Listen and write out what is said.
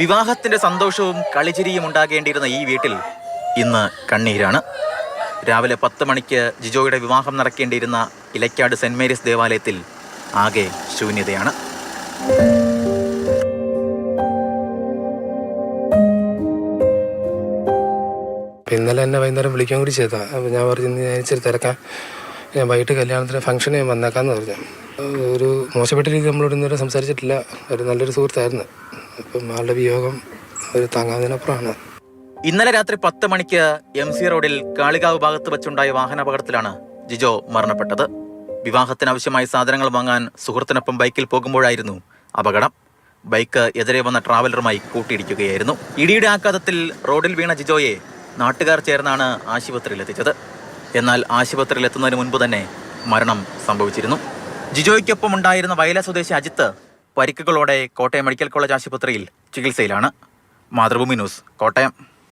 വിവാഹത്തിന്റെ സന്തോഷവും കളിചിരിയും ഉണ്ടാകേണ്ടിയിരുന്ന ഈ വീട്ടിൽ ഇന്ന് കണ്ണീരാണ്. രാവിലെ 10 മണിക്ക് ജിജോയുടെ വിവാഹം നടക്കേണ്ടിയിരുന്ന ഇലക്കാട് സെന്റ് മേരീസ് ദേവാലയത്തിൽ ആകെ ശൂന്യതയാണ്. ഇന്നലെ എന്നെ വൈകുന്നേരം വിളിക്കാൻ കൂടി ചെയ്തതാണ്. അപ്പോൾ ഞാൻ പറഞ്ഞു ഞാൻ ഇച്ചിരി തിരക്കാം, ഞാൻ വൈകിട്ട് കല്യാണത്തിന് ഫംഗ്ഷന് ഞാൻ വന്നേക്കാമെന്ന് പറഞ്ഞു. ഒരു മോശപ്പെട്ട രീതി നമ്മളോട് ഇന്നുവരെ സംസാരിച്ചിട്ടില്ല. ഒരു നല്ലൊരു സുഹൃത്തായിരുന്നു. അപ്പം ആളുടെ വിയോഗം ഒരു താങ്ങാവുന്നതിനപ്പുറമാണ്. ഇന്നലെ രാത്രി 10 മണിക്ക് MC റോഡിൽ കാളികാവ് ഭാഗത്ത് വെച്ചുണ്ടായ വാഹനാപകടത്തിലാണ് ജിജോ മരണപ്പെട്ടത്. വിവാഹത്തിനാവശ്യമായ സാധനങ്ങൾ വാങ്ങാൻ സുഹൃത്തിനൊപ്പം ബൈക്കിൽ പോകുമ്പോഴായിരുന്നു അപകടം. ബൈക്ക് എതിരെ വന്ന ട്രാവലറുമായി കൂട്ടിയിടിക്കുകയായിരുന്നു. ഇടിയുടെ ആഘാതത്തിൽ റോഡിൽ വീണ ജിജോയെ നാട്ടുകാർ ചേർന്നാണ് ആശുപത്രിയിലെത്തിച്ചത്. എന്നാൽ ആശുപത്രിയിലെത്തുന്നതിന് മുൻപ് തന്നെ മരണം സംഭവിച്ചിരുന്നു. ജിജോയ്ക്കൊപ്പം ഉണ്ടായിരുന്ന വയല സ്വദേശി അജിത്ത് പരിക്കുകളോടെ കോട്ടയം മെഡിക്കൽ കോളേജ് ആശുപത്രിയിൽ ചികിത്സയിലാണ്. മാതൃഭൂമി ന്യൂസ്, കോട്ടയം.